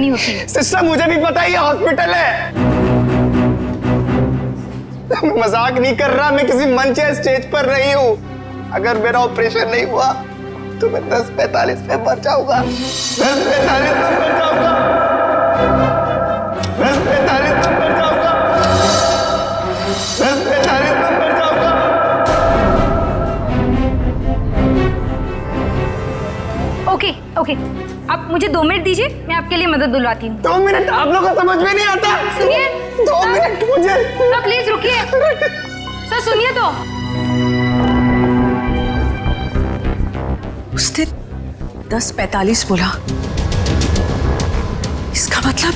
नहीं होती। सिस्टर मुझे भी पता है ये हॉस्पिटल है। मैं मजाक नहीं कर रहा, मैं किसी मंच या स्टेज पर नहीं हूँ। अगर मेरा ऑपरेशन नहीं हुआ तो मैं 10:45 पे मर जाऊंगा। 10:45 पे मर जाऊंगा। 10:45 पे मर जाऊंगा। 10:45 पे मर जाऊंगा। ओके ओके, आप मुझे 2 मिनट दीजिए, मैं आपके लिए मदद बुलवाती हूँ। 2 मिनट? आप लोगों को समझ में नहीं आता। सुनिए 2 मिनट मुझे। सर प्लीज रुकिए। सर सुनिए तो। उसने 10:45 बोला, इसका मतलब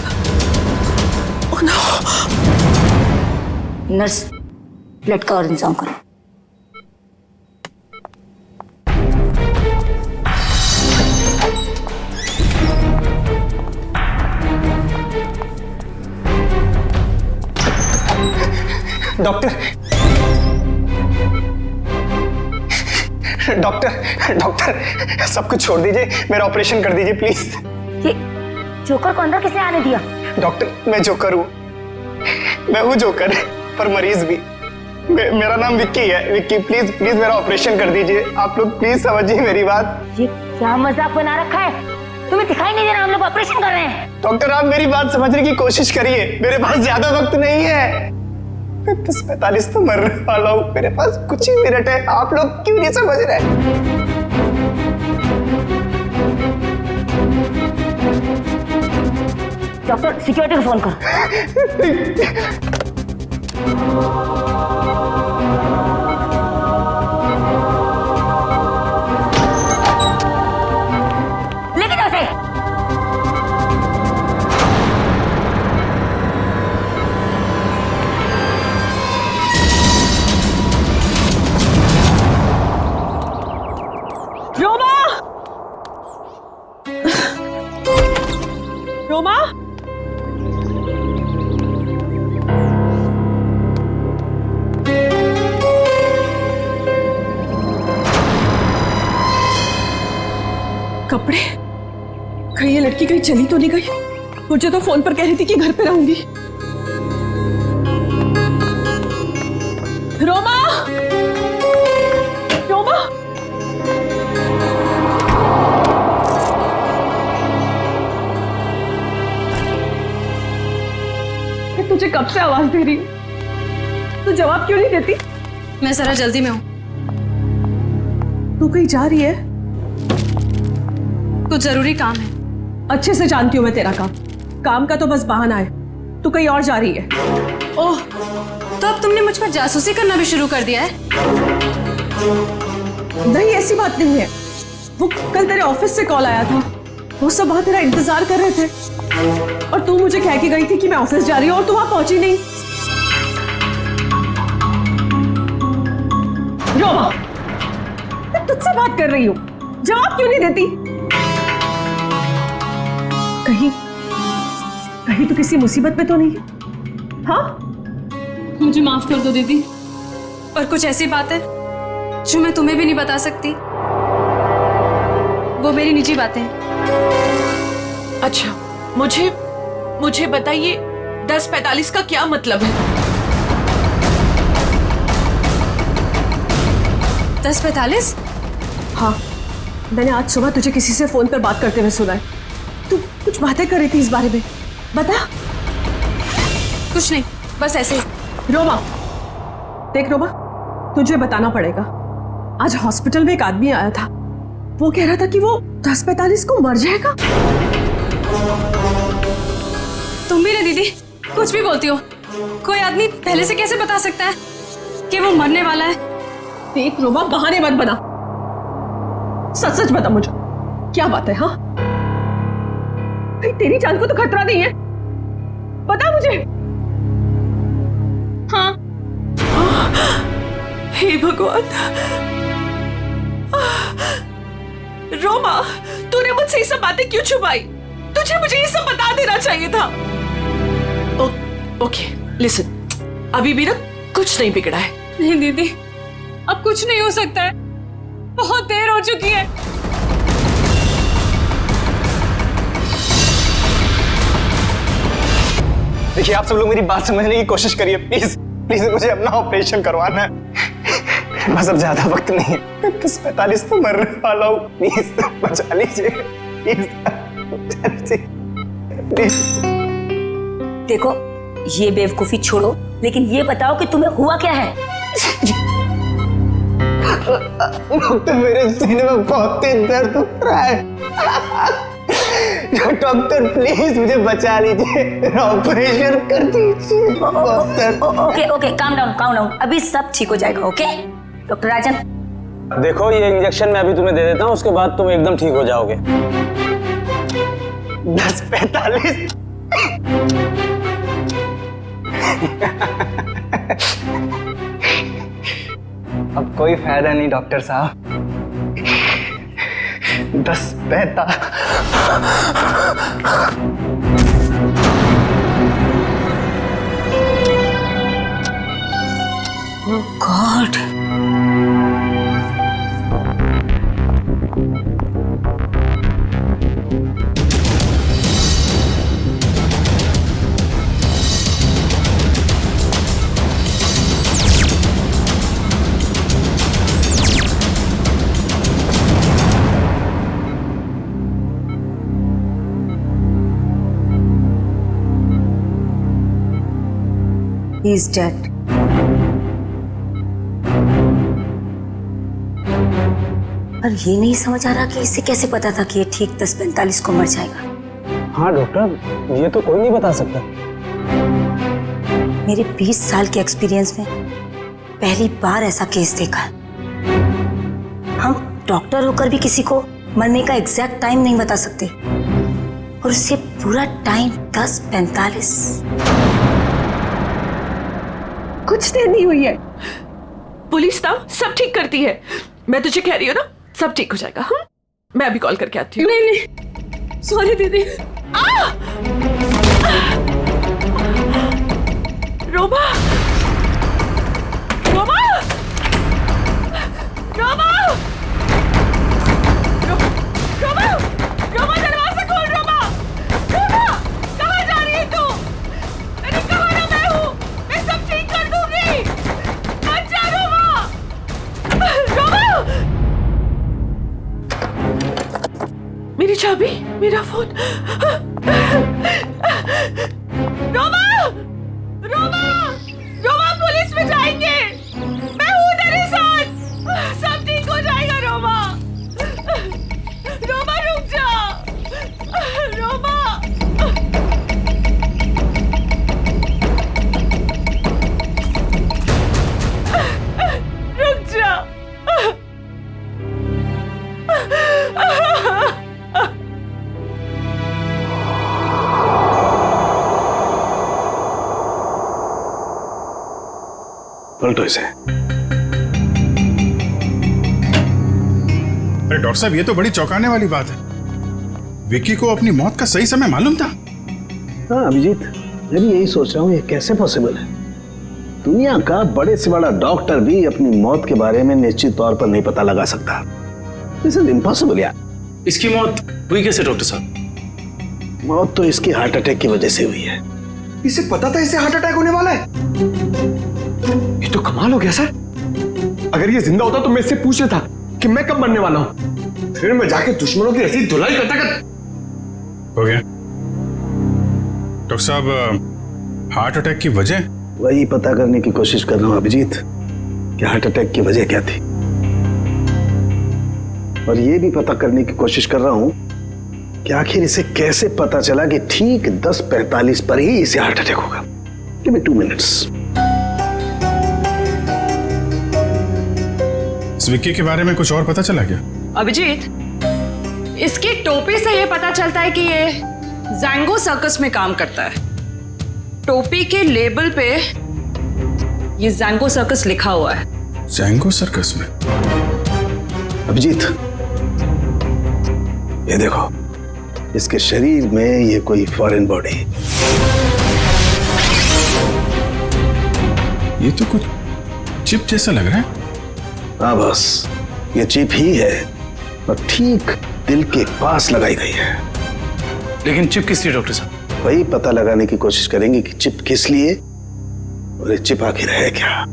ओह नो। नर्स, ब्लड का और इंतजाम करो। डॉक्टर डॉक्टर डॉक्टर सब कुछ छोड़ दीजिए, मेरा ऑपरेशन कर दीजिए प्लीज। ये जोकर को अंदर किसने आने दिया? डॉक्टर मैं जोकर हूँ, मैं हूँ जोकर, पर मरीज भी। मेरा नाम विक्की है। विक्की प्लीज प्लीज मेरा ऑपरेशन कर दीजिए। आप लोग प्लीज समझिए मेरी बात। ये क्या मजाक बना रखा है? तुम्हें दिखाई नहीं दे रहा हम लोग ऑपरेशन कर रहे हैं? डॉक्टर आप मेरी बात समझने की कोशिश करिए, मेरे पास ज्यादा वक्त नहीं है। मैं 10:45 पे मरने वाला हूँ, मेरे पास कुछ ही मिनट है। आप लोग क्यों नहीं समझ रहे? डॉक्टर सिक्योरिटी को फोन करो। लेके जाओ उसे। रोमा, रोमा, कपड़े, कहीं ये लड़की कहीं चली तो नहीं गई? मुझे तो फोन पर कह रही थी कि घर पे रहूंगी। रोमा, रोमा, मैं तुझे कब से आवाज दे रही हूँ, तू जवाब क्यों नहीं देती? मैं जरा जल्दी में हूँ। तू कहीं जा रही है? कुछ जरूरी काम है। अच्छे से जानती हूँ मैं तेरा काम। काम का तो बस बहाना है। तू कहीं और जा रही है। ओह, तो अब तुमने मुझ पर जासूसी करना भी शुरू कर दिया है? नहीं, ऐसी बात नहीं है। वो कल तेरे ऑफिस से कॉल आया था, वो सब वहां तेरा इंतजार कर रहे थे और तू मुझे कह के गई थी कि मैं ऑफिस जा रही हूँ और तू वहां पहुंची नहीं। रोमा, मैं तुझसे बात कर रही हूँ, जवाब क्यों नहीं देती? कहीं कहीं तो किसी मुसीबत में तो नहीं? हाँ, मुझे माफ कर दो दीदी, पर कुछ ऐसी बात है जो मैं तुम्हें भी नहीं बता सकती। वो मेरी निजी बातें हैं। अच्छा, मुझे बताइए 10:45 का क्या मतलब है? 10:45? हाँ, मैंने आज सुबह तुझे किसी से फोन पर बात करते हुए सुना है। तू कुछ बातें कर रही थी इस बारे में, बता। कुछ नहीं, बस ऐसे ही। रोमा, देख रोमा, तुझे बताना पड़ेगा। आज हॉस्पिटल में एक आदमी आया था, वो कह रहा था कि वो 10:45 को मर जाएगा। तुम भी ना दीदी कुछ भी बोलती हो। कोई आदमी पहले से कैसे बता सकता है कि वो मरने वाला है? देख रोमा, बहाने मत बना, सच सच बता मुझे, क्या बात है? हाँ भाई, तेरी जान को तो खतरा नहीं है, बता मुझे। हाँ। हे भगवान, रोमा, तूने मुझसे ये सब बातें क्यों छुपाई? तुझे मुझे ये सब बता देना चाहिए था। ओके, लिसन, अभी भी ना कुछ नहीं बिगड़ा है। नहीं दीदी, अब कुछ नहीं हो सकता है, बहुत देर हो चुकी है। देखिए आप सब लोग मेरी बात समझने की कोशिश करिए प्लीज प्लीज, मुझे अपना ऑपरेशन करवाना है। बस अब ज्यादा वक्त नहीं है, 10:45 पे मरने वाला हूँ। प्लीज बचा लीजिए, प्लीज बचा लीजिए प्लीज। देखो ये बेवकूफी छोड़ो, लेकिन ये बताओ कि तुम्हें हुआ क्या है? डॉक्टर मेरे सीने में बहुत तेज दर्द हो रहा है। डॉक्टर प्लीज मुझे बचा लीजिए, ऑपरेशन कर दीजिए। ओके ओके, काम डाउन, अभी सब ठीक हो जाएगा। ओके डॉक्टर राजन, देखो ये इंजेक्शन मैं अभी तुम्हें दे देता हूँ, उसके बाद तुम एकदम ठीक हो जाओगे। 10:45 अब कोई फायदा नहीं डॉक्टर साहब। 10:45 ओह गॉड, he is dead. और ये नहीं समझ आ रहा कि इसे कैसे पता था कि ये ठीक 10:45 को मर जाएगा। हाँ डॉक्टर, ये तो कोई नहीं बता सकता। मेरे 20 साल के एक्सपीरियंस में पहली बार ऐसा केस देखा। हम डॉक्टर होकर भी किसी को मरने का एग्जैक्ट टाइम नहीं बता सकते, और उससे पूरा टाइम 10:45। कुछ देर नहीं हुई है। पुलिस ना सब ठीक करती है, मैं तुझे कह रही हूँ ना, सब ठीक हो जाएगा। मैं अभी कॉल करके आती हूँ। नहीं सॉरी दीदी। रोमा, रोमा, रोमा, रोमा, रोमा दरवाजा खोल। रोमा, रोमा, कहाँ जा रही है तू? अरे कहाँ ना मैं हूँ, मैं सब ठीक कर दूंगी। मत जा रोमा, रोमा। मेरी चाबी, मेरा फोन। रोमा, रोमा, रोमा, पुलिस में जाएंगे। मैं हूँ तेरे साथ, सब ठीक हो जाएगा। रोमा, रोमा रुक जा, रोमा। रुक जा। पलटो इसे। अरे डॉक्टर साहब, ये तो बड़ी चौंकाने वाली बात है। विक्की को अपनी मौत का सही समय मालूम था? हाँ अभिजीत, मैं भी यही सोच रहा हूँ, ये कैसे पॉसिबल है? दुनिया का बड़े से बड़ा डॉक्टर भी अपनी मौत के बारे में निश्चित तौर पर नहीं पता लगा सकता। दिस इज इम्पॉसिबल यार। इसकी मौत हुई कैसे डॉक्टर साहब? मौत तो इसकी हार्ट अटैक की वजह से हुई है। इसे पता था इसे हार्ट अटैक होने वाला है? ये तो कमाल हो गया सर। अगर ये जिंदा होता तो मैं इससे पूछ लेता कि मैं कब मरने वाला हूं, फिर मैं जाके दुश्मनों की ऐसी धुलाई करता हो गया। डॉक्टर साहब, हार्ट अटैक की वजह? वही पता करने की कोशिश कर रहा हूँ अभिजीत कि हार्ट अटैक की वजह क्या थी, और ये भी पता करने की कोशिश कर रहा हूँ कि आखिर इसे कैसे पता चला कि ठीक 10:45 पर ही इसे हार्ट अटैक होगा। Give me 2 minutes. इस विक्की के बारे में कुछ और पता चला क्या? अभिजीत, इसके टोपी से ये पता चलता है कि ये जैंगो सर्कस में काम करता है। टोपी के लेबल पे ये जैंगो सर्कस लिखा हुआ है। जैंगो सर्कस में? अभिजीत, ये देखो, इसके शरीर में ये कोई फॉरेन बॉडी। ये तो कुछ चिप जैसा लग रहा है। हाँ बस, ये चिप ही है, और ठीक दिल के पास लगाई गई है। लेकिन चिप किस लिए डॉक्टर साहब? वही पता लगाने की कोशिश करेंगे कि चिप किस लिए और ये चिप आखिर है क्या।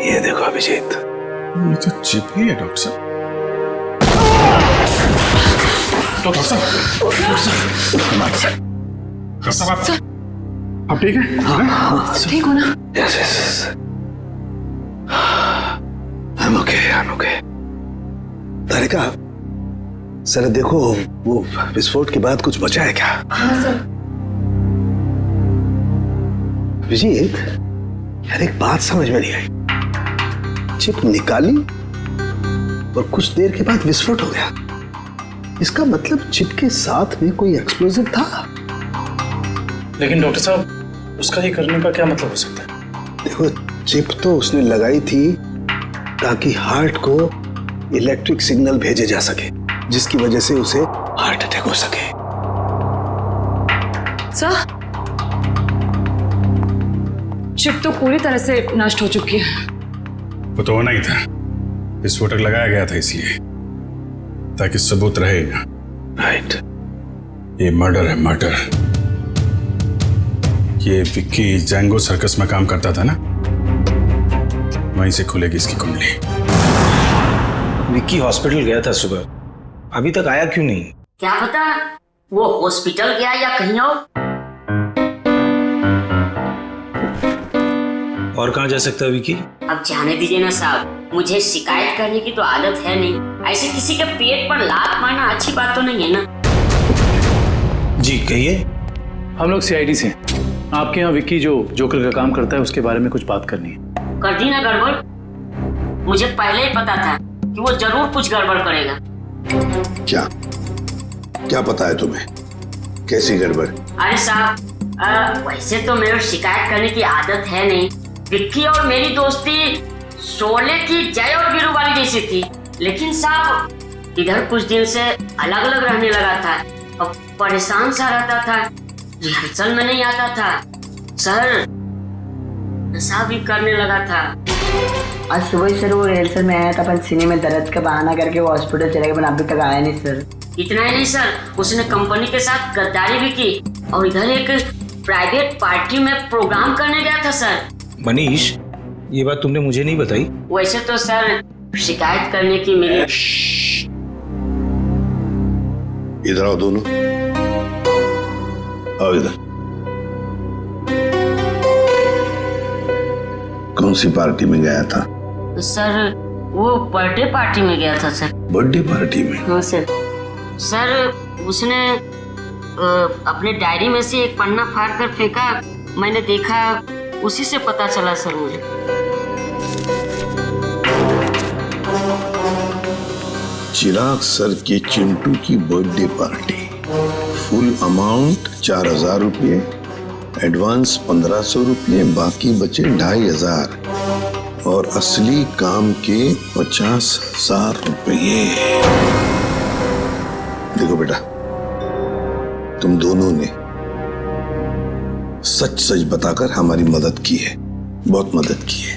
ये देखो अभिजीत, ये तो चिप ही है डॉक्टर साहब। डॉक्टर साहब, डॉक्टर साहब, आप ठीक हैं? हाँ, ठीक हो ना? Yes yes, I am okay. Tarika, sir देखो वो विस्फोट के बाद कुछ बचा है क्या? हाँ सर। अभिजीत, यार एक बात समझ में नहीं आई। चिप निकाली और कुछ देर के बाद विस्फोट हो गया। इसका मतलब चिप के साथ में कोई एक्सप्लोजिव था। लेकिन डॉक्टर साहब, उसका ये करने का क्या मतलब हो सकता है? देखो, चिप तो उसने लगाई थी ताकि हार्ट को इलेक्ट्रिक सिग्नल भेजे जा सके, जिसकी वजह से उसे हार्ट अटैक हो सके। सर, चिप तो पूरी तरह से नष्ट हो चुकी है। वो तो होना ही था, विस्फोटक लगाया गया था इसलिए, ताकि सबूत रहे ना। राइट। ये मर्डर है, मर्डर। ये विक्की जैंगो सर्कस में काम करता था ना, वहीं से खुलेगी इसकी कुंडली। विक्की हॉस्पिटल गया था सुबह, अभी तक आया क्यों नहीं? क्या पता वो हॉस्पिटल गया या कहीं और कहाँ जा सकता है विक्की? अब जाने दीजिए ना साहब, मुझे शिकायत करने की तो आदत है नहीं। ऐसे किसी के पेट पर लात मारना अच्छी बात तो नहीं है ना। जी कहिए। हम लोग सीआईडी से हैं। आपके यहाँ विक्की जो जोकर का काम करता है उसके बारे में कुछ बात करनी है। कर दी ना गड़बड़? मुझे पहले ही पता था कि वो जरूर कुछ गड़बड़ करेगा। क्या पता है तुम्हें? कैसी गड़बड़? अरे साहब, वैसे तो मेरे शिकायत करने की आदत है नहीं। विक्की और मेरी दोस्ती शोले की जय और वीरू वाली जैसी थी, लेकिन साहब इधर कुछ दिन से अलग अलग रहने लगा था और परेशान सा रहता था, रिहर्सल में नहीं आता था सर, नशा भी करने लगा था। आज सुबह ही सर वो रिहर्सल में आया था, पर सीने में दर्द का बहाना करके वो हॉस्पिटल चले गए, पर अभी तक आया नहीं सर। इतना ही नहीं सर, उसने कंपनी के साथ गद्दारी भी की और इधर एक प्राइवेट पार्टी में प्रोग्राम करने गया था सर। मनीष, ये बात तुमने मुझे नहीं बताई। वैसे तो सर शिकायत करने की मेरी। इधर आओ दोनों, आओ इधर। कौन सी पार्टी में गया था? सर वो बर्थडे पार्टी में गया था सर। बर्थडे पार्टी में? हाँ सर। सर उसने अपने डायरी में से एक पन्ना फाड़ कर फेंका, मैंने देखा, उसी से पता चला सर मुझे। चिराग सर के चिंटू की बर्थडे पार्टी, फुल अमाउंट 4000 रुपये, एडवांस 1500 रुपये, बाकी बचे 2500 और असली काम के 50,000 रुपये। देखो बेटा, तुम दोनों ने सच सच बताकर हमारी मदद की है, बहुत मदद की है,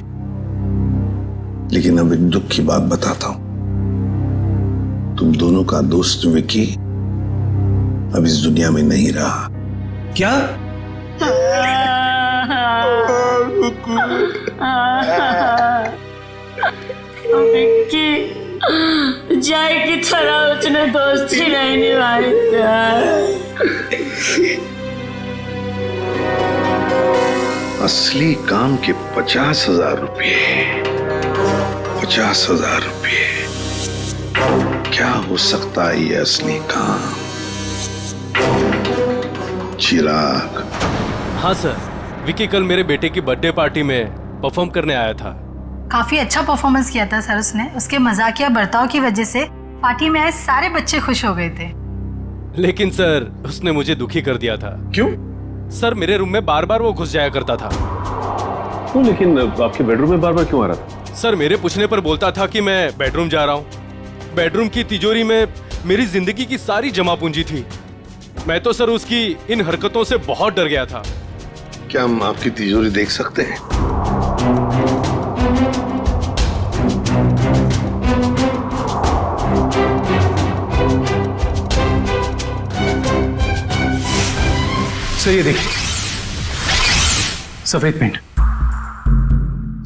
लेकिन अब एक दुख की बात बताता हूं। तुम दोनों का दोस्त विक्की अब इस दुनिया में नहीं रहा। क्या? विक्की जय की तरह उसने दोस्ती नहीं निभाई। असली काम के 50,000 रुपये, 50,000 रुपये। क्या हो सकता है ये असली काम? चिराग। हाँ सर, विक्की कल मेरे बेटे की बर्थडे पार्टी में परफॉर्म करने आया था। काफी अच्छा परफॉर्मेंस किया था सर उसने। उसके मजाकिया बर्ताव की वजह से पार्टी में आए सारे बच्चे खुश हो गए थे। लेकिन सर उसने मुझे दुखी कर दिया था। क्यों? सर मेरे रूम में बार बार वो घुस जाया करता था। तो लेकिन आपके बेडरूम में बार बार क्यों आ रहा था? सर मेरे पूछने पर बोलता था कि मैं बेडरूम जा रहा हूँ। बेडरूम की तिजोरी में मेरी जिंदगी की सारी जमा पूंजी थी। मैं तो सर उसकी इन हरकतों से बहुत डर गया था। क्या हम आपकी तिजोरी देख सकते हैं? सर ये देखिए, सफेद पेंट।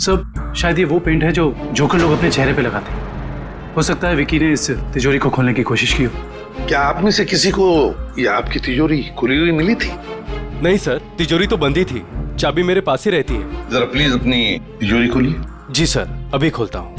सर शायद ये वो पेंट है जो जोकर लोग अपने चेहरे पे लगाते हैं। हो सकता है विकी ने इस तिजोरी को खोलने की कोशिश की हो। क्या आप में से किसी को ये आपकी तिजोरी खुली हुई मिली थी? नहीं सर, तिजोरी तो बंद ही थी। चाबी मेरे पास ही रहती है। जरा प्लीज अपनी तिजोरी खोलिए। जी सर, अभी खोलता हूँ।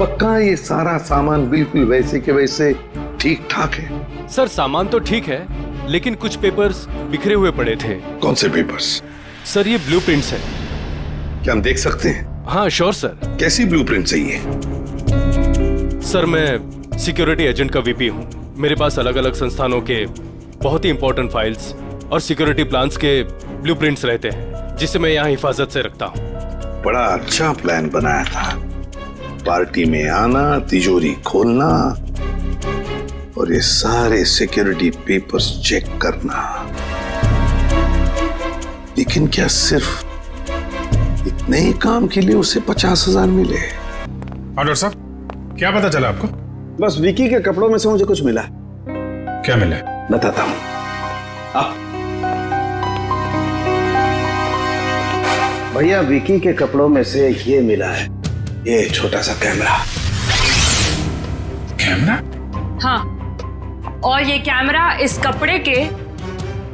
पक्का ये सारा सामान बिल्कुल वैसे के वैसे ठीक ठाक है? सर सामान तो ठीक है, लेकिन कुछ पेपर्स बिखरे हुए पड़े थे। कौन से पेपर्स? सर ये ब्लूप्रिंट्स है। क्या हम देख सकते हैं? हाँ श्योर सर। कैसी ब्लूप्रिंट चाहिए? सर मैं सिक्योरिटी एजेंट का वीपी हूँ। मेरे पास अलग अलग संस्थानों के बहुत ही इंपॉर्टेंट फाइल्स और सिक्योरिटी प्लान्स के ब्लूप्रिंट्स रहते हैं, जिसे मैं यहाँ हिफाजत से रखता हूँ। बड़ा अच्छा प्लान बनाया था। पार्टी में आना, तिजोरी खोलना और ये सारे सिक्योरिटी पेपर्स चेक करना। लेकिन क्या सिर्फ इतने ही काम के लिए उसे 50,000 मिले? डॉक्टर साहब, क्या पता चला आपको? बस विकी के कपड़ों में से मुझे कुछ मिला। क्या मिला? बताता हूं। भैया, विकी के कपड़ों में से ये मिला है, ये छोटा सा कैमरा। कैमरा? हाँ, और ये कैमरा इस कपड़े के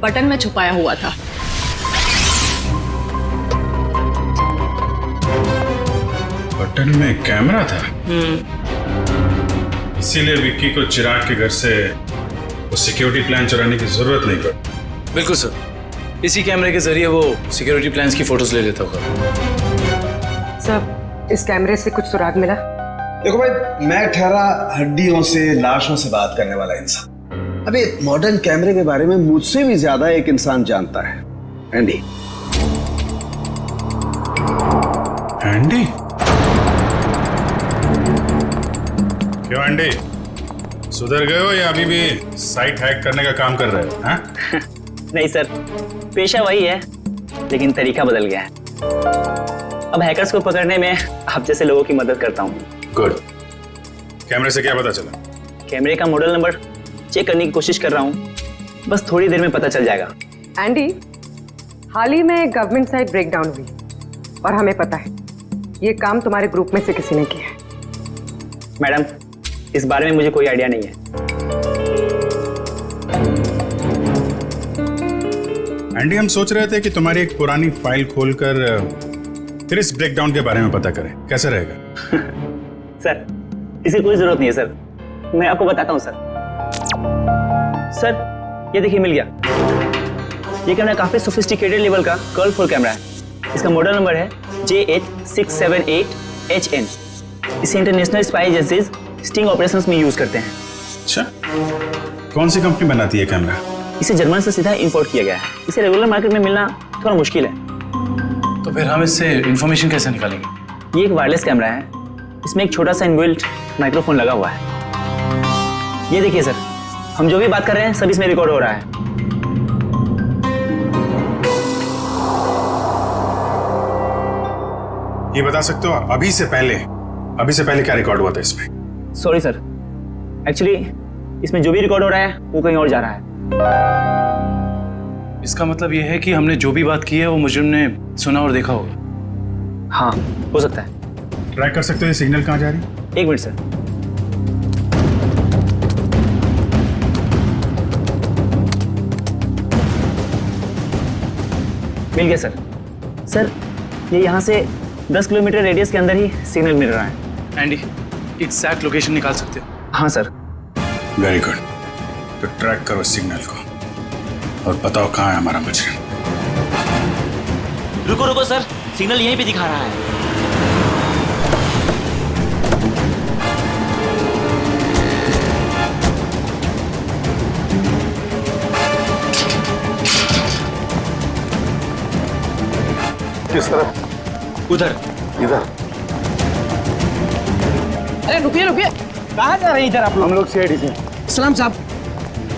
बटन में छुपाया हुआ था। बटन में कैमरा था? इसीलिए विक्की को चिराग के घर से वो सिक्योरिटी प्लान चुराने की जरूरत नहीं पड़ी। बिल्कुल सर, इसी कैमरे के जरिए वो सिक्योरिटी प्लान्स की फोटोज ले लेता होगा। सर इस कैमरे से कुछ सुराग मिला? देखो भाई, मैं ठहरा हड्डियों से, लाशों से बात करने वाला इंसान। अभी मॉडर्न कैमरे के बारे में मुझसे भी ज्यादा एक इंसान जानता है, एंडी। एंडी? क्यों एंडी, सुधर गए हो या अभी भी साइट हैक करने का काम कर रहे हो? हाँ? नहीं सर, पेशा वही है, लेकिन तरीका बदल गया है। अब हैकर्स को पकड़ने में आप जैसे लोगों की मदद करता हूँ। गुड। कैमरे से क्या पता चला? कैमरे का मॉडल नंबर चेक करने की कोशिश कर रहा हूँ, बस थोड़ी देर में पता चल जाएगा। एंडी, हाल ही में गवर्नमेंट साइट ब्रेकडाउन हुई और हमें पता है ये काम तुम्हारे ग्रुप में से किसी ने किया है। मैडम, इस बारे में मुझे कोई आइडिया नहीं है। एंडी, हम सोच रहे थे कि तुम्हारी एक पुरानी फाइल खोलकर फिर इस ब्रेकडाउन के बारे में पता करें, कैसे रहेगा? सर, इसकी कोई जरूरत नहीं है सर, मैं आपको बताता हूँ सर। सर ये देखिए, मिल गया। ये कैमरा काफी सोफिस्टिकेटेड लेवल का कर्वफुल कैमरा है। इसका मॉडल नंबर है JH678HN। इसे international spy agencies sting operations में यूज करते हैं। अच्छा, कौन सी कंपनी बनाती है कैमरा? इसे जर्मन से सीधा इंपोर्ट किया गया है। इसे रेगुलर मार्केट में मिलना थोड़ा मुश्किल है। तो फिर हम इससे इंफॉर्मेशन कैसे निकालेंगे? ये एक वायरलेस कैमरा है, इसमें एक छोटा सा इनबिल्ट माइक्रोफोन लगा हुआ है। ये देखिए सर, हम जो भी बात कर रहे हैं सब इसमें रिकॉर्ड हो रहा है। ये बता सकते हो अभी से पहले क्या रिकॉर्ड हुआ था इसमें? सॉरी सर, एक्चुअली इसमें जो भी रिकॉर्ड हो रहा है वो कहीं और जा रहा है। इसका मतलब ये है कि हमने जो भी बात की है वो मुजरिम ने सुना और देखा होगा। हाँ, हो सकता है। ट्रैक कर सकते हो ये सिग्नल कहाँ जा रही है? एक मिनट सर। मिल गया सर। सर ये यहाँ से 10 किलोमीटर रेडियस के अंदर ही सिग्नल मिल रहा है। एंडी, एग्जैक्ट लोकेशन निकाल सकते हो? हाँ सर। Very good. तो ट्रैक करो सिग्नल को और बताओ कहाँ है हमारा मुजरिम। रुको रुको सर, सिग्नल यहीं पे दिखा रहा है। किस तरफ? उधर। इधर? अरे रुकिए रुकिए, कहाँ जा रहे हैं इधर आप लोग? हम लोग सीआईडी से। सलाम साहब।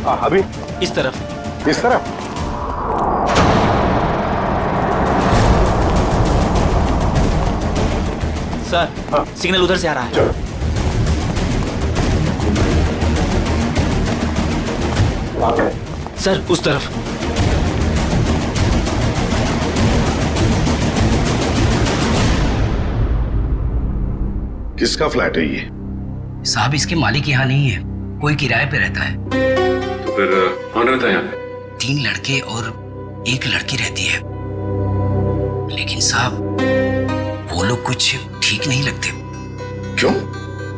हाँ अभी इस तरफ। इस तरफ? सर सिग्नल उधर से आ रहा है। चलो। सर उस तरफ। किसका फ्लैट है ये? साहब इसके मालिक यहाँ नहीं है, कोई किराए पे रहता है। तो फिर कौन रहता है यहाँ पे? 3 लड़के और 1 लड़की रहती है। लेकिन साहब वो लोग कुछ ठीक नहीं लगते। क्यों?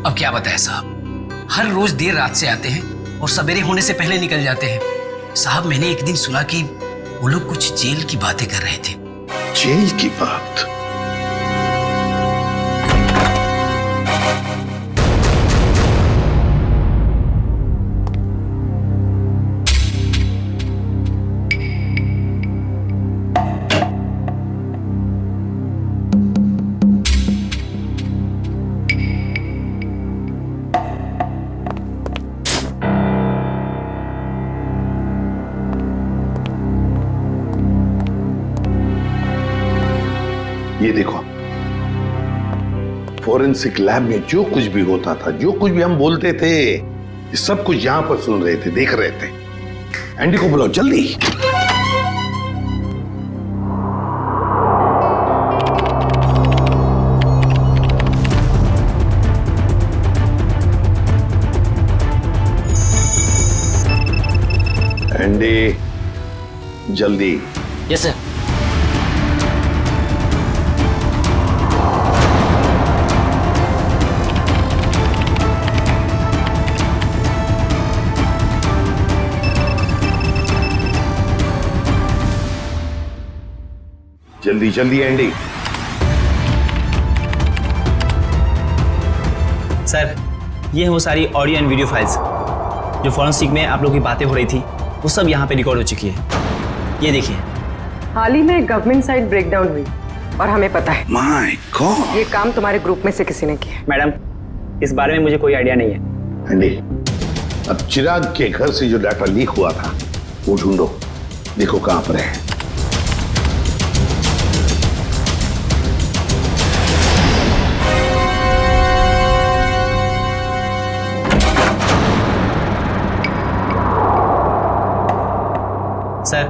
अब क्या बताएं साहब, हर रोज देर रात से आते हैं और सवेरे होने से पहले निकल जाते हैं। साहब मैंने एक दिन सुना कि वो लोग कुछ जेल की बातें कर रहे थे। जेल की बात? ये देखो, फोरेंसिक लैब में जो कुछ भी होता था, जो कुछ भी हम बोलते थे, ये सब कुछ यहां पर सुन रहे थे, देख रहे थे। एंडी को बुलाओ जल्दी। एंडी जल्दी। Yes sir. जल्दी जल्दी एंडी। सर ये है वो सारी ऑडियो एंड वीडियो फाइल्स जो फॉरेंसिक में आप लोग की बातें हो रही थी, वो सब यहाँ पे रिकॉर्ड हो चुकी है। ये देखिए। हाल ही में गवर्नमेंट साइड ब्रेकडाउन हुई और हमें पता है। My God. ये काम तुम्हारे ग्रुप में से किसी ने किया। मैडम इस बारे में मुझे कोई आइडिया नहीं है। एंडी अब चिराग के घर से जो डाटा लीक हुआ था वो ढूंढो, देखो कहां पर है। सर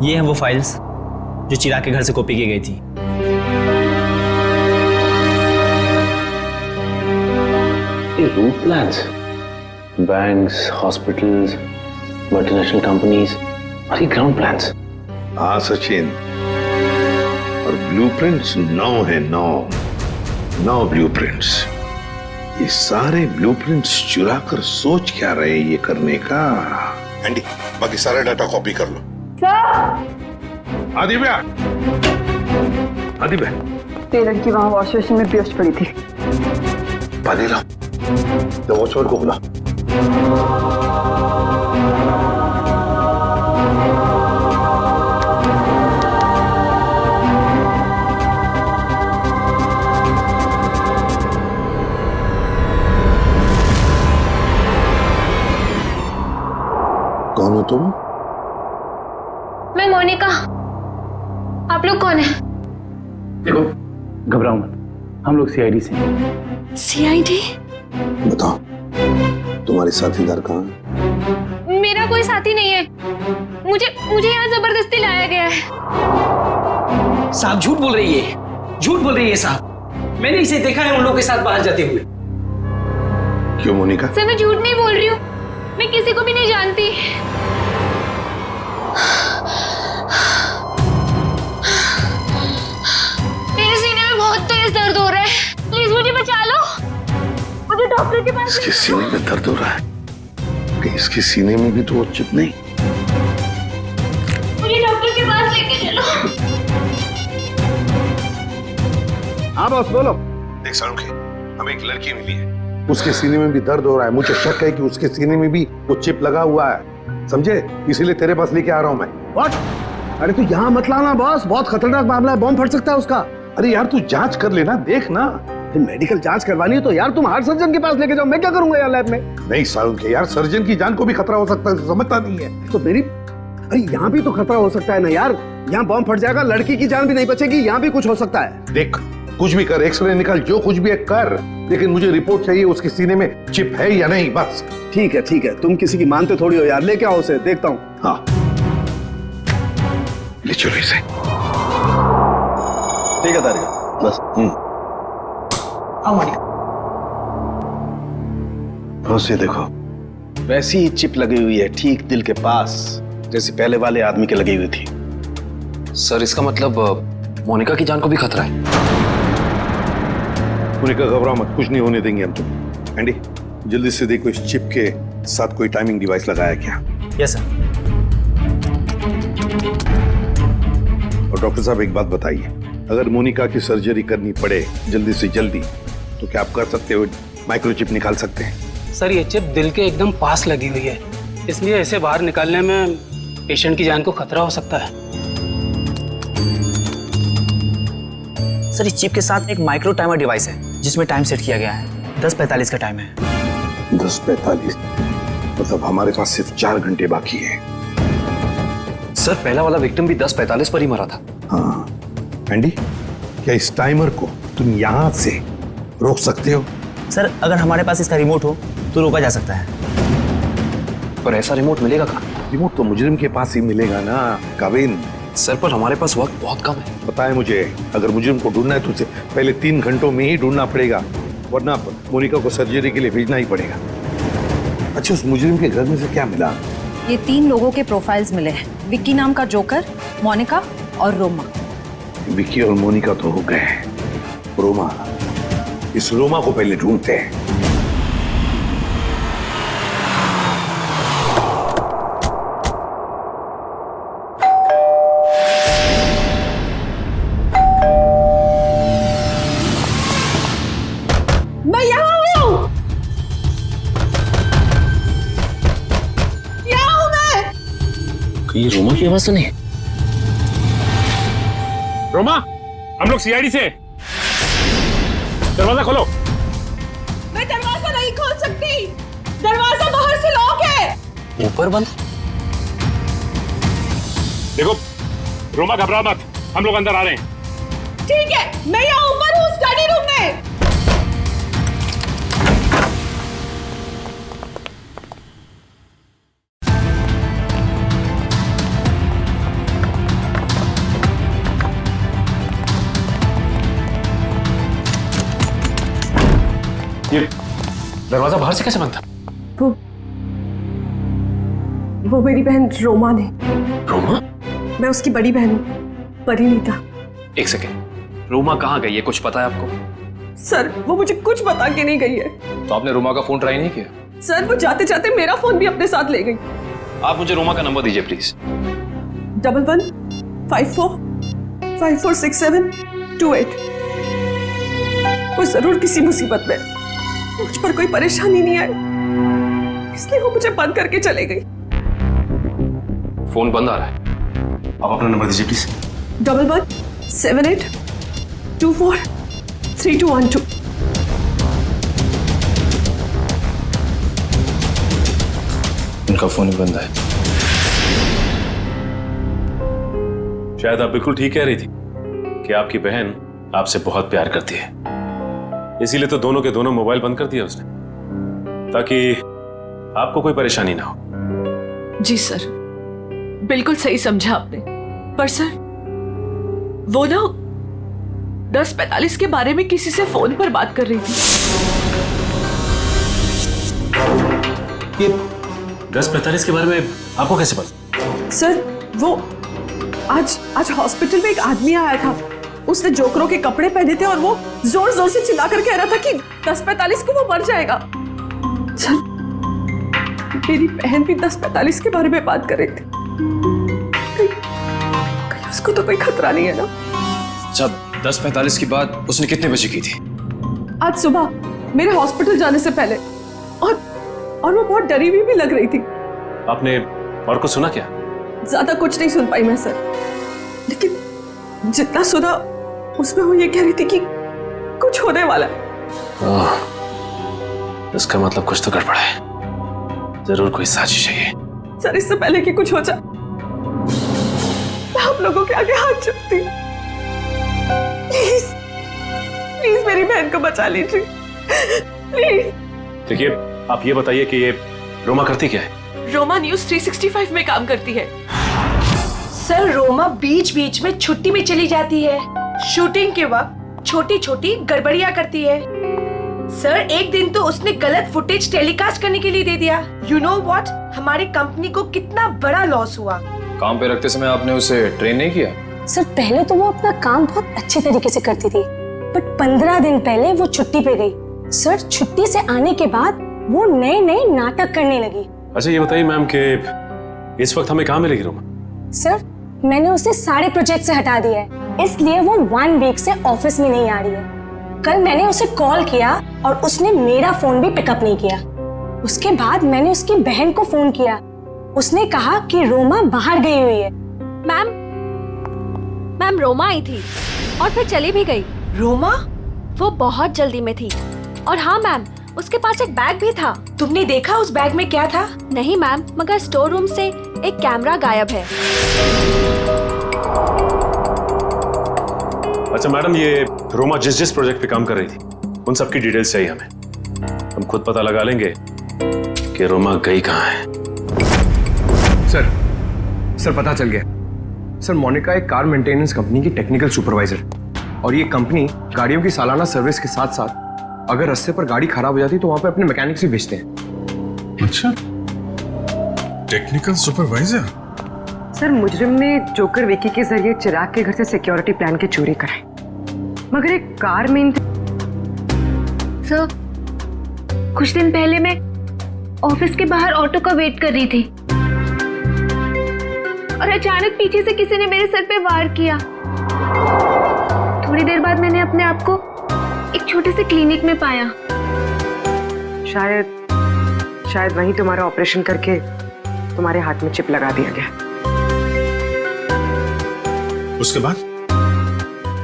ये हैं वो फाइल्स जो चिराग के घर से कॉपी की गई थी। ये route plans, banks, hospitals, multinational companies और ये ग्राउंड प्लान्स। हाँ सचिन, और ब्लूप्रिंट्स 9 है, 9 ब्लूप्रिंट्स। ये सारे ब्लूप्रिंट्स चुरा कर सोच क्या रहे ये करने का? एंडी बाकी सारा डाटा कॉपी कर लो। आदिव्या, आदिव्या, ये लड़की वहां वॉश बेसिन में बेहोश पड़ी थी। पानी लाओ, तो वॉचमैन को बुलाओ। कौन हो तुम? मैं मोनिका। आप लोग कौन है? देखो घबराओ मत, हम लोग सीआईडी से हैं। सीआईडी? बताओ तुम्हारे साथीदार कहाँ हैं? मेरा कोई साथी नहीं है, मुझे यहाँ जबरदस्ती लाया गया है। साहब झूठ बोल रही है, झूठ बोल रही है साहब। मैंने इसे देखा है उन लोगों के साथ बाहर जाते हुए। क्यों मोनिका? सर मैं झूठ नहीं बोल रही हूँ, मैं किसी को भी नहीं जानती। मेरे सीने में बहुत तेज दर्द हो रहा है, प्लीज मुझे बचा लो। मुझे डॉक्टर के पास। इसके सीने में दर्द हो रहा है? कि इसके सीने में भी तो चिप नहीं? मुझे डॉक्टर के पास लेके चलो। हाँ बॉस बोलो। देख सारुखी, हमें एक लड़की मिली है, उसके सीने में भी दर्द हो रहा है। मुझे शक है कि उसके सीने में भी वो चिप लगा हुआ है, समझे? इसीलिए तेरे पास लेके आ रहा हूं मैं। What? अरे तू यहाँ मत लाना बॉस, बहुत खतरनाक मामला है, बॉम्ब फट सकता है उसका। अरे यार तू जांच कर लेना, देख ना। मेडिकल जांच करवानी है तो यार तुम हार्ट सर्जन के पास लेके जाओ, मैं क्या करूंगा यार लैब में। नहीं सारुण के यार, सर्जन की जान को भी खतरा हो सकता है, समझता नहीं है तो मेरी। अरे यहाँ भी तो खतरा हो सकता है ना यार, यहाँ बॉम्ब फट जाएगा, लड़की की जान भी नहीं बचेगी, यहाँ भी कुछ हो सकता है। देख कुछ भी कर, एक्सरे निकाल, जो कुछ भी है कर, लेकिन मुझे रिपोर्ट चाहिए उसके सीने में चिप है या नहीं, बस। ठीक है, तुम किसी की मानते थोड़ी हो यार, लेके आओ उसे, देखता हूँ। हाँ ले चलो इसे। ठीक है तारिका, बस। बस ये देखो, वैसी ही चिप लगी हुई है ठीक दिल के पास, जैसे पहले वाले आदमी के लगी हुई थी। सर इसका मतलब मोनिका की जान को भी खतरा है। मोनिका घबराओ मत, कुछ नहीं होने देंगे हम तुम। एंडी जल्दी से देखो इस चिप के साथ कोई टाइमिंग डिवाइस लगाया क्या। Yes sir. और डॉक्टर साहब एक बात बताइए, अगर मोनिका की सर्जरी करनी पड़े जल्दी से जल्दी तो क्या आप कर सकते हो, माइक्रोचिप निकाल सकते हैं? सर ये चिप दिल के एकदम पास लगी हुई है, इसलिए इसे बाहर निकालने में पेशेंट की जान को खतरा हो सकता है। सर इस चिप के साथ एक माइक्रो टाइमर डिवाइस है जिसमें टाइम सेट किया गया है, 10:45 का टाइम है। 10:45 मतलब हमारे पास सिर्फ 4 घंटे बाकी है। सर पहला वाला विक्टिम भी 10:45 पर ही मरा था। हाँ एंडी, क्या इस टाइमर को तुम यहाँ से रोक सकते हो? सर अगर हमारे पास इसका रिमोट हो तो रोका जा सकता है। पर ऐसा रिमोट मिलेगा कहाँ? रिमोट तो मुजरिम के पास ही मिलेगा ना काविन। सर पर हमारे पास वक्त बहुत कम है। पता है मुझे, अगर मुजरिम को ढूंढना है तो उसे पहले 3 घंटों में ही ढूंढना पड़ेगा, वरना मोनिका को सर्जरी के लिए भेजना ही पड़ेगा। अच्छा उस मुजरिम के घर में से क्या मिला? ये 3 लोगों के प्रोफाइल्स मिले हैं, विक्की नाम का जोकर, मोनिका और रोमा। विक्की और मोनिका तो हो गए, रोमा, इस रोमा को पहले ढूंढते हैं। मैं यहाँ हूँ, यहाँ हूँ मैं। ये रोमा की आवाज तो नहीं? रोमा, हम लोग सीआईडी से, दरवाजा खोलो। मैं दरवाजा नहीं खोल सकती, दरवाजा बाहर से लॉक है। ऊपर बंद। देखो रोमा घबरा मत, हम लोग अंदर आ रहे हैं। ठीक है, मैं यहाँ ऊपर हूँ स्टडी रूम में। ये दरवाजा बाहर से कैसे बंद था? वो मेरी बहन रोमा ने। रोमा? मैं उसकी बड़ी बहन हूँ, परिणीता। एक सेकेंड, रोमा कहाँ गई है, कुछ पता है आपको? सर वो मुझे कुछ बता के नहीं गई है। तो आपने रोमा का फोन ट्राई नहीं किया? सर वो जाते जाते मेरा फोन भी अपने साथ ले गई। आप मुझे रोमा का नंबर दीजिए प्लीज। 11 54 5467 28। वो जरूर किसी मुसीबत में, मुझ पर कोई परेशानी नहीं आई, इसलिए वो मुझे बंद करके चले गई। फोन बंद आ रहा है, आप अपना नंबर दीजिए प्लीज। 11 78 24 3212। उनका फोन ही बंद है। शायद आप बिल्कुल ठीक कह रही थी कि आपकी बहन आपसे बहुत प्यार करती है, इसीलिए तो दोनों के दोनों मोबाइल बंद कर दिया उसने, ताकि आपको कोई परेशानी ना हो। जी सर, बिल्कुल सही समझा आपने। पर सर वो ना 10:45 के बारे में किसी से फोन पर बात कर रही थी। ये 10:45 के बारे में आपको कैसे पता? सर वो आज हॉस्पिटल में एक आदमी आया था, उसने जोकरों के कपड़े पहने थे और वो जोर जोर से चिल्लाकर कह रहा था कि 10:45 को वो मर जाएगा। सर मेरी बहन भी 10:45 के बारे में बात कर रही थी, कहीं उसको तो कोई खतरा नहीं है ना? जब 10:45 की बात उसने कितने बजे की थी? आज सुबह मेरे हॉस्पिटल जाने से पहले, और वो बहुत डरी हुई भी लग रही थी। आपने और कुछ सुना क्या? ज्यादा कुछ नहीं सुन पाई मैं सर, लेकिन जितना सुना उसमें वो ये कह रही थी कि कुछ होने वाला है। इसका मतलब कुछ तो गड़बड़ है, जरूर कोई साजिश है ये। सर इससे पहले कि कुछ हो जाए मैं आप लोगों के आगे हाथ जोड़ती हूँ, प्लीज प्लीज मेरी बहन को बचा लीजिए प्लीज। देखिए, आप ये बताइए कि ये रोमा करती क्या है? रोमा न्यूज 365 में काम करती है। सर रोमा बीच बीच में छुट्टी में चली जाती है, शूटिंग के वक्त छोटी छोटी गड़बड़ियां करती है। सर एक दिन तो उसने गलत फुटेज टेलीकास्ट करने के लिए दे दिया। यू नो व्हाट, हमारी कंपनी को कितना बड़ा लॉस हुआ। काम पे रखते समय आपने उसे ट्रेन नहीं किया? सर पहले तो वो अपना काम बहुत अच्छे तरीके से करती थी, बट 15 दिन पहले वो छुट्टी पे गई। सर छुट्टी से आने के बाद वो नए नए नाटक करने लगी। अच्छा ये बताइए मैम कि इस वक्त हमें कहाँ मिलेगी रोमा? सर मैंने उसे सारे प्रोजेक्ट से हटा दिया है, इसलिए वो 1 वीक से ऑफिस में नहीं आ रही है। कल मैंने उसे कॉल किया और उसने मेरा फोन भी पिकअप नहीं किया। उसके बाद मैंने उसकी बहन को फोन किया, उसने कहा कि रोमा बाहर गई हुई है। मैम रोमा आई थी और फिर चली भी गई। रोमा? वो बहुत जल्दी में थी। और हाँ मैम, उसके पास एक बैग भी था। तुमने देखा उस बैग में क्या था? नहीं मैम, मगर स्टोर रूम से एक कैमरा गायब है। अच्छा मैडम, ये रोमा जिस जिस प्रोजेक्ट पे काम कर रही थी उन सब की डिटेल्स चाहिए हमें। हम खुद पता लगा लेंगे कि रोमा गई कहाँ है। सर पता चल गया। सर मोनिका एक कार मेंटेनेंस कंपनी की टेक्निकल सुपरवाइजर, और ये कंपनी गाड़ियों की सालाना सर्विस के साथ साथ अगर रास्ते पर गाड़ी खराब हो जाती तो वहां पे अपने मैकेनिक्स भी भेजते हैं। अच्छा, टेक्निकल सुपरवाइजर। सर मुजरिम ने जोकर विकी के जरिए चिराग के घर से सिक्योरिटी प्लान की चोरी कराई, मगर एक कार में सर कुछ दिन पहले मैं ऑफिस के बाहर ऑटो का वेट कर रही थी और अचानक पीछे से किसी ने मेरे सर पे वार किया। थोड़ी देर बाद मैंने अपने आप को एक छोटे से क्लिनिक में पाया। शायद वहीं तुम्हारा ऑपरेशन करके तुम्हारे हाथ में चिप लगा दिया गया। उसके बाद?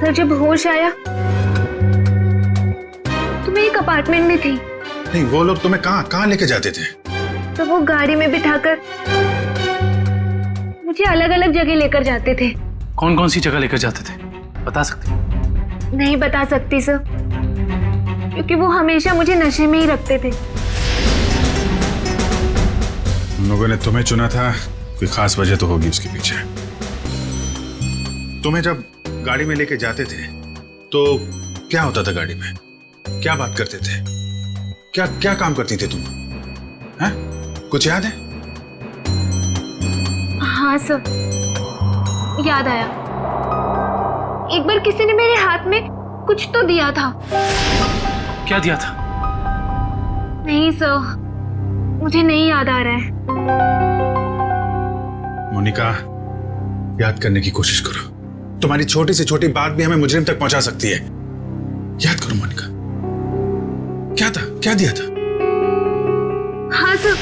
सर जब होश आया तो मैं एक अपार्टमेंट में थी। नहीं, वो लोग तुम्हें कहाँ लेके जाते थे? तो वो गाड़ी में बिठाकर मुझे अलग अलग जगह लेकर जाते थे। कौन कौन सी जगह लेकर जाते थे, बता सकते? नहीं बता सकती सर, क्योंकि वो हमेशा मुझे नशे में ही रखते थे। उन लोगों ने तुम्हें चुना था, कोई खास वजह तो होगी उसके पीछे। तुम्हें जब गाड़ी में लेके जाते थे तो क्या होता था गाड़ी में? क्या बात करते थे? क्या काम करती थी तुम? हैं? कुछ याद है? हाँ सर, याद आया। एक बार किसी ने मेरे हाथ में कुछ तो दिया था। क्या दिया था? नहीं सर, मुझे नहीं याद आ रहा है। मोनिका, याद करने की कोशिश करो। तुम्हारी छोटी से छोटी बात भी हमें मुजरिम तक पहुंचा सकती है। याद करो मोनिका, क्या था? क्या दिया था? हाँ सर,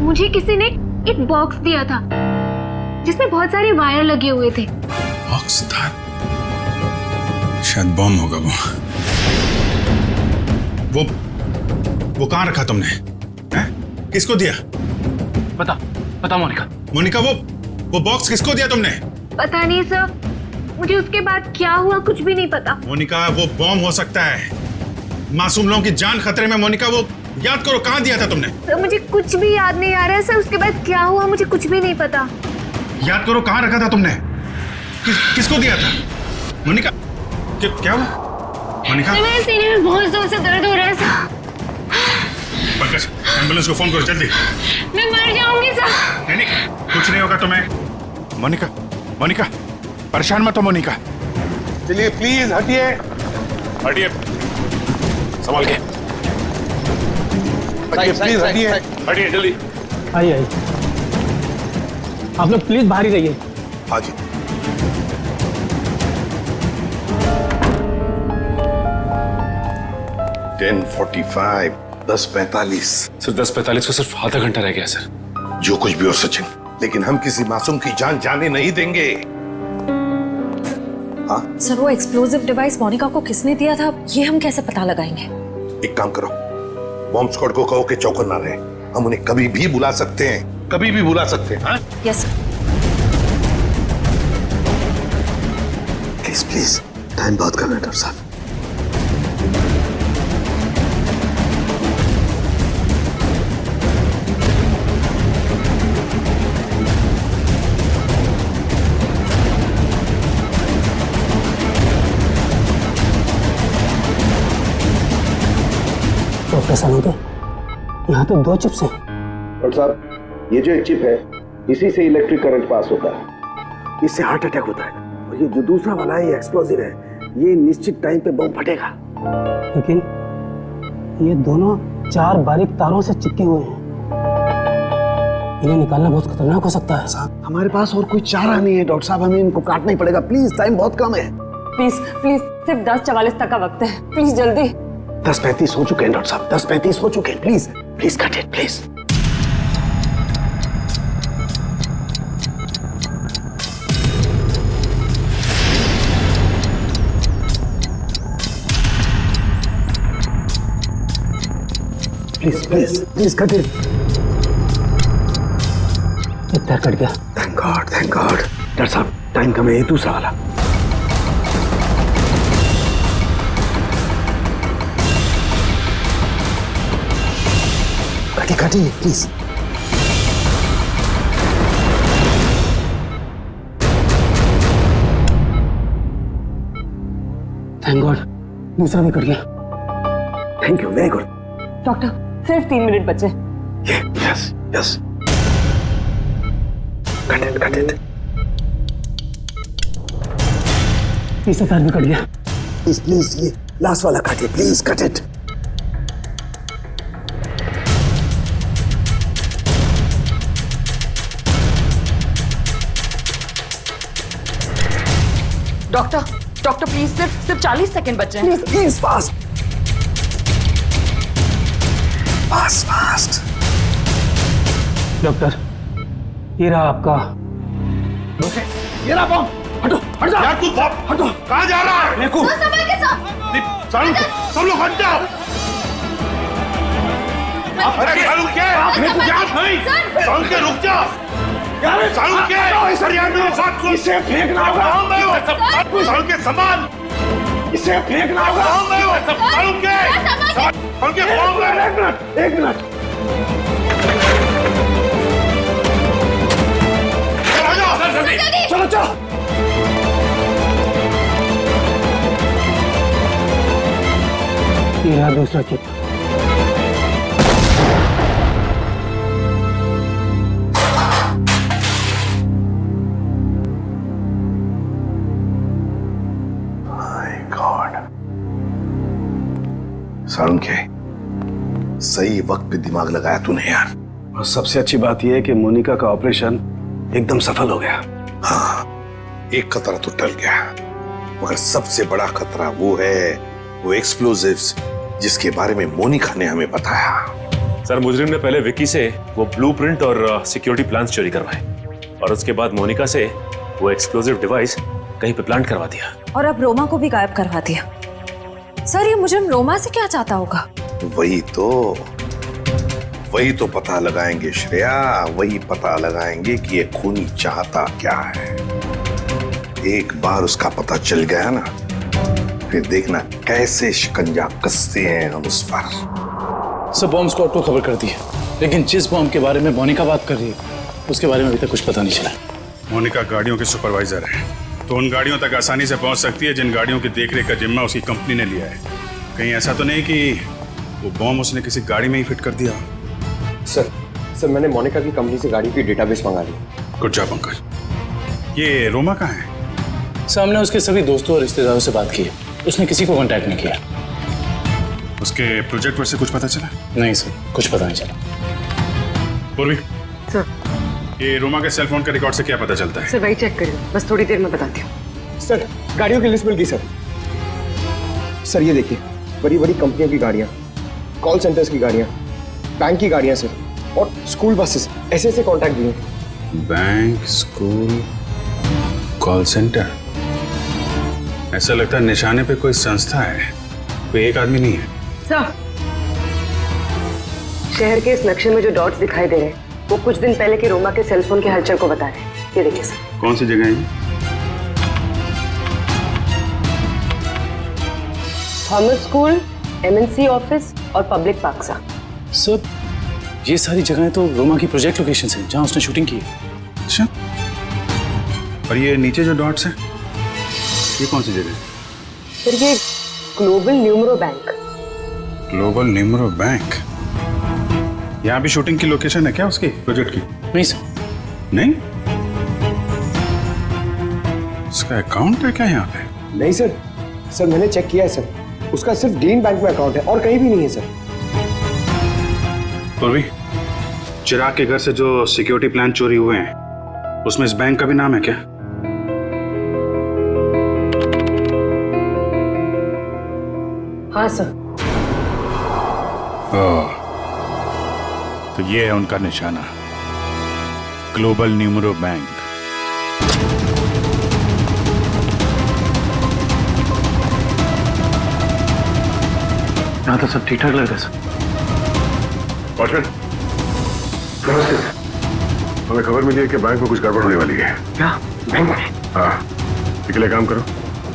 मुझे किसी ने एक बॉक्स दिया था जिसमें बहुत सारे वायर लगे हुए थे। बॉक्स था? शायद बॉम्ब होगा वो कहाँ रखा तुमने? हैं? किसको दिया? बता मोनिका, वो बॉक्स किसको दिया तुमने? पता नहीं सर, मुझे उसके बाद क्या हुआ कुछ भी नहीं पता। मोनिका, वो बॉम्ब हो सकता है, मासूम लोगों की जान खतरे में। मोनिका, वो याद करो, कहाँ दिया था तुमने? सर मुझे कुछ भी याद नहीं आ रहा है सर, उसके बाद क्या हुआ मुझे कुछ भी नहीं पता। याद करो, कहाँ रखा था तुमने? किसको दिया था? मोनिका, क्या हुआ? मोनिका, मेरे सीने में बहुत जोर से दर्द हो रहा है सर। पंकज, एम्बुलेंस को फोन करो जल्दी। मैं मर जाऊंगी सर। नहीं, कुछ नहीं होगा तुम्हें। मोनिका, परेशान मत हो मोनिका। चलिए प्लीज हटिए, संभाल के प्लीज हटिए जल्दी। आइए आप लोग प्लीज बाहर ही रहिए। हाँ जी। $10:45, 10:45। सर 10:45 को सिर्फ आधा घंटा रह गया सर। जो कुछ भी हो सचिन, लेकिन हम किसी मासूम की जान जाने नहीं देंगे। हाँ? सर वो एक्सप्लोजिव डिवाइस मोनिका को किसने दिया था ये हम कैसे पता लगाएंगे? एक काम करो, बॉम्ब स्क्वाड को कहो कि चौकन ना रहे। हम उन्हें कभी भी बुला सकते हैं, कभी भी बुला सकते हैं। हाँ? Yes sir. Please please time बहुत कम है डॉक्टर साहब। डॉक्टर सालों यहाँ तो 2 चिप्स हैं। डॉक्टर साहब ये जो एक चिप है इसी से इलेक्ट्रिक करंट पास होता है, इससे हार्ट अटैक होता है। और ये जो दूसरा वाला है ये एक्सप्लोजिव है, ये निश्चित टाइम पे बम फटेगा। लेकिन ये दोनों 4 बारीक तारों से चिपके हुए हैं, इन्हें निकालना बहुत खतरनाक हो सकता है। साहब हमारे पास और कोई चारा नहीं है डॉक्टर साहब, हमें इनको काटना ही पड़ेगा। प्लीज टाइम बहुत कम है। प्लीज प्लीज सिर्फ 10:44 तक का वक्त है, प्लीज जल्दी। 10:35 हो चुके हैं डॉक्टर साहब, 10:35 हो चुके हैं। Please please cut it please. Please please please cut it. एक पैर कट गया। Thank God thank God. Doctor साहब टाइम कम है, ये दूसरा वाला। काटिए प्लीज। थैंक गॉड दूसरा भी कट गया। Thank you very good. Doctor सिर्फ 3 मिनट बचे। Yes yes cut it. तीसरा पैर भी कट गया। प्लीज प्लीज ये लास्ट वाला काटिए please cut it. Doctor please सिर्फ 40 सेकंड बचे हैं। Please fast fast. डॉक्टर ये रहा आपका। ये रहा बम। हटो हट जाओ यार, तू हटो। कहाँ जा रहा है? देखो सब लोग हट जाओ। अरे सालू के सालू के रुक जाओ यार, सालू के इसे फेंकना होगा। सालू के सामान इसे फेंकना होगा। सालू के एक मिनट चलो ये रहा दूसरा चिप। सारुण के सही वक्त पे दिमाग लगाया तूने यार। और सबसे अच्छी बात यह है कि मोनिका का ऑपरेशन एकदम सफल हो गया। हाँ एक खतरा तो टल गया, मगर सबसे बड़ा खतरा वो एक्सप्लोजिव्स जिसके बारे में मोनिका ने हमें बताया। सर मुजरिम ने पहले विक्की से वो ब्लूप्रिंट और सिक्योरिटी प्लान्स चोरी करवाए और उसके बाद मोनिका से वो एक्सप्लोजिव डिवाइस कहीं पे प्लांट करवा दिया और अब रोमा को भी गायब करवा दिया। सर ये मुजरिम रोमा से क्या चाहता होगा? वही तो पता लगाएंगे श्रेया, वही पता लगाएंगे कि ये खूनी चाहता क्या है। एक बार उसका पता चल गया ना, फिर देखना कैसे शिकंजा कसते हैं हम उस पर। सब बॉम्ब स्क्वाड को खबर कर दी है, लेकिन जिस बॉम्ब के बारे में मोनिका बात कर रही है उसके बारे में अभी तक कुछ पता नहीं चला। मोनिका गाड़ियों के सुपरवाइजर है, तो उन गाड़ियों तक आसानी से पहुंच सकती है जिन गाड़ियों की देखरेख का जिम्मा उसकी कंपनी ने लिया है। कहीं ऐसा तो नहीं कि वो बॉम्ब उसने किसी गाड़ी में ही फिट कर दिया? सर मैंने मोनिका की कंपनी से गाड़ी की डेटाबेस मंगा ली। Good job Pankaj. ये रोमा कहाँ है? सामने उसके सभी दोस्तों और रिश्तेदारों से बात की है, उसने किसी को कांटेक्ट नहीं किया। उसके प्रोजेक्ट से कुछ पता चला? नहीं सर, कुछ पता नहीं चला। पूर्वी सर, ये रोमा के सेल फोन के रिकॉर्ड से क्या पता चलता है? सर वही चेक करिए, बस थोड़ी देर में बताती हूँ। सर गाड़ियों की लिस्ट मिल गई सर। सर ये देखिए, बड़ी बड़ी कंपनियों की गाड़ियाँ, कॉल सेंटर्स की गाड़ियाँ, बैंक की गाड़ियाँ सर, और स्कूल बसेस, ऐसे कॉन्टैक्ट दिए। Bank, school, call centre. ऐसा लगता है निशाने पे कोई संस्था है, कोई एक आदमी नहीं है। सर, शहर के इस नक्शे में जो डॉट्स दिखाई दे रहे हैं वो कुछ दिन पहले के रोमा के सेलफोन के हलचल को बता रहे हैं। ये देखिए सर। कौन सी जगह है? थॉमस स्कूल, एमएनसी ऑफिस और पब्लिक पार्क सा। सर, ये सारी जगहें तो रोमा की प्रोजेक्ट लोकेशंस हैं जहां उसने शूटिंग की है। अच्छा, और ये नीचे जो डॉट्स हैं, ये कौन सी जगह है? सर, ये global numero bank. Global numero bank? यहाँ भी शूटिंग की लोकेशन है क्या उसकी, प्रोजेक्ट की? नहीं सर। नहीं? इसका अकाउंट है क्या यहाँ पे? नहीं सर, सर मैंने चेक किया है सर, उसका सिर्फ ग्रीन बैंक में अकाउंट है और कहीं भी नहीं है सर। पूर्वी, चिराग के घर से जो सिक्योरिटी प्लान चोरी हुए हैं उसमें इस बैंक का भी नाम है क्या? हाँ सर। तो ये है उनका निशाना, ग्लोबल न्यूमरो बैंक। यहाँ तो सब ठीक ठाक लग रहा है सर। वॉचमैन, नमस्ते सर। हमें खबर मिली है कि बैंक में कुछ गड़बड़ होने वाली है। क्या बैंक में? हाँ, इसके लिए काम करो,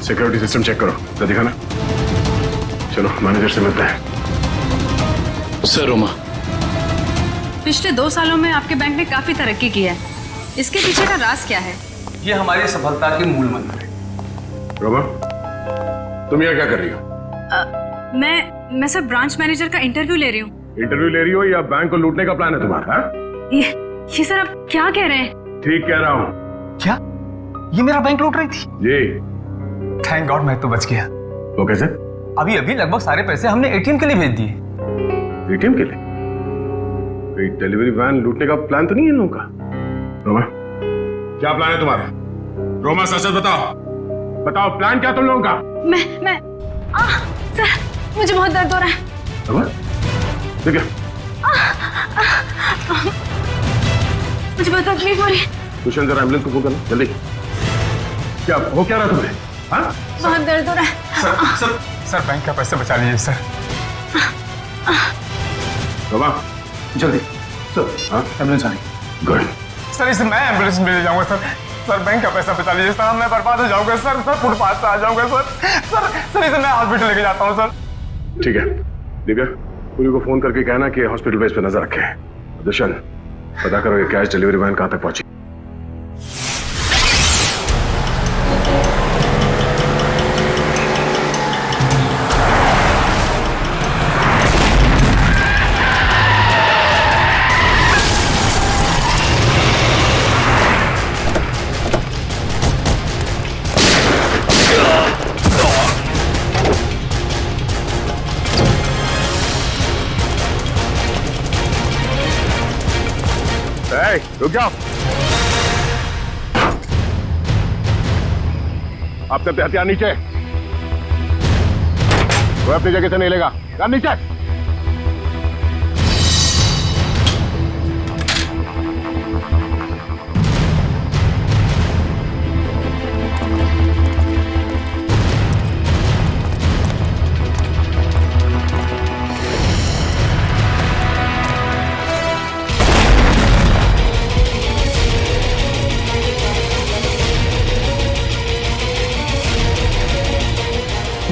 सिक्योरिटी सिस्टम चेक करो, तो दिखाना। चलो मैनेजर से मिलते हैं। सर, रोमा, पिछले 2 सालों में आपके बैंक ने काफी तरक्की की है, इसके पीछे का राज क्या है? ये हमारी सफलता के मूल मंत्र है। रोमा, तुम यहाँ क्या कर रही हो? मैं सर ब्रांच मैनेजर का इंटरव्यू ले रही हूँ। इंटरव्यू ले रही हो या बैंक को लूटने का प्लान है तुम्हारा? ये सर आप क्या कह रहे हैं? ठीक कह रहा हूँ। क्या ये मेरा बैंक लूट रही थी? जी। थैंक गॉड, मैं तो बच गया। वो कैसे? अभी अभी लगभग सारे पैसे हमने एटीएम के लिए भेज दिए। एटीएम के लिए? कोई डिलीवरी वैन लूटने का प्लान तो नहीं है इन लोगों का? रोमा, क्या प्लान है तुम्हारा? रोमा, सच सच बताओ, बताओ प्लान क्या तुम लोगों का? मैं सर, मुझे बहुत दर्द हो रहा है। रोमा, ठीक है, मुझे बहुत तकलीफ हो रही है। दुष्यंत जरा एम्बुलेंस को फोन करना जल्दी। क्या हो क्या रहा तुम्हें? हाँ? बहुत दर्द हो रहा है। सर बैंक का पैसा बचा लीजिए सर। रोमा, जल्दी सर, हाँ एम्बुलेंस आनी। गुड। सर, इसे मैं एम्बुलेंस में ले जाऊंगा सर। सर बैंक का पैसा बचा लीजिए सर, मैं बर्बाद हो जाऊंगा सर। सर फुटपाथ पे आ जाऊंगा सर इसे मैं हॉस्पिटल लेके जाता हूँ सर। ठीक है, दिव्या, पूरी को फोन करके कहना कि हॉस्पिटल पे इस पे नजर रखे। दुष्यंत, पता करो ये कैश डिलीवरी वैन कहाँ तक पहुंची। रुक जाओ, आप सबके हथियार नीचे। कोई अपनी जगह से नहीं लेगा, यार नीचे।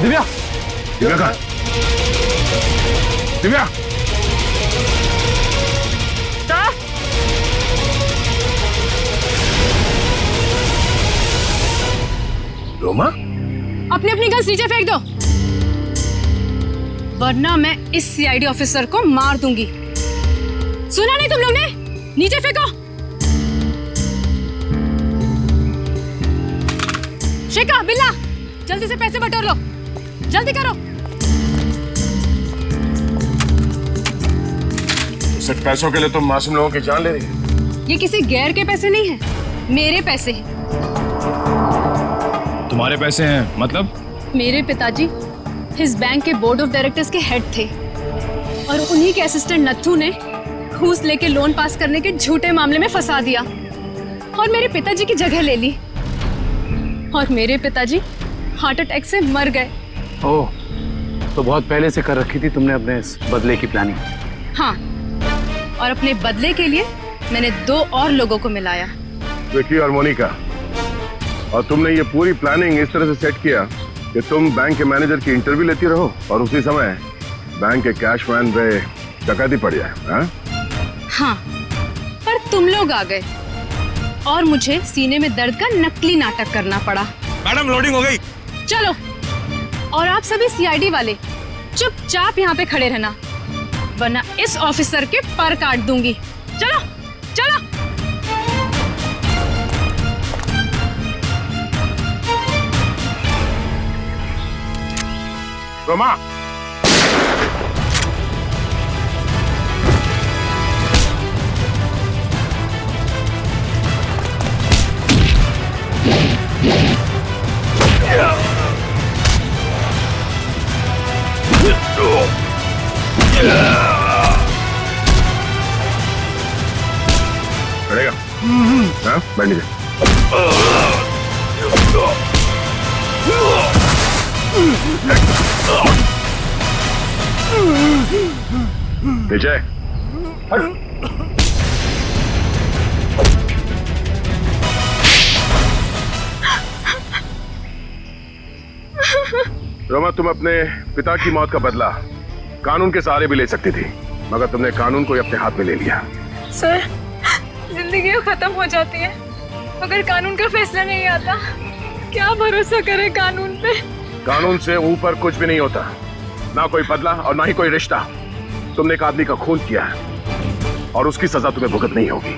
दिव्या, दिव्या कहाँ? दिव्या, रोमा, अपनी अपनी गन्स नीचे फेंक दो, वरना मैं इस सीआईडी ऑफिसर को मार दूंगी। सुना नहीं तुम लोग ने? नीचे फेंको। शिका, बिल्ला, जल्दी से पैसे बटोर लो, जल्दी करो। सिर्फ पैसों के लिए तुम मासूम लोगों की जान ले रही है? ये किसी गैर के पैसे नहीं है, मेरे पैसे हैं। तुम्हारे पैसे हैं मतलब? मेरे पिताजी इस बैंक के बोर्ड ऑफ डायरेक्टर्स के हेड थे और उन्हीं के असिस्टेंट नत्थू ने घूस लेके लोन पास करने के झूठे मामले में फंसा दिया। और मेरे पिताजी की जगह ले ली, और मेरे पिताजी हार्ट अटैक से मर गए। ओह, तो बहुत पहले से कर रखी थी तुमने अपने इस बदले की प्लानिंग। हाँ, और अपने बदले के लिए मैंने 2 और लोगों को मिलाया। विकी और मोनिका, और तुमने ये पूरी प्लानिंग इस तरह से सेट किया कि तुम बैंक के मैनेजर की इंटरव्यू लेती रहो और उसी समय बैंक के कैशमैन पे डकैती पड़ जाए। हाँ, पर तुम लोग आ गए और मुझे सीने में दर्द का नकली नाटक करना पड़ा। मैडम, लोडिंग हो गई। चलो, और आप सभी सीआईडी वाले चुपचाप यहाँ पे खड़े रहना, वरना इस ऑफिसर के पर काट दूंगी। चलो चलो। रोमा, चलेगा? हाँ, बैठ लीजिए। पीछे रोमा, तुम अपने पिता की मौत का बदला कानून के सहारे भी ले सकती थी, मगर तुमने कानून को ही अपने हाथ में ले लिया। सर, जिंदगी खत्म हो जाती है मगर कानून का फैसला नहीं आता। क्या भरोसा करे कानून पे? कानून से ऊपर कुछ भी नहीं होता, ना कोई बदला और ना ही कोई रिश्ता। तुमने एक आदमी का खून किया है और उसकी सजा तुम्हें भुगतनी होगी।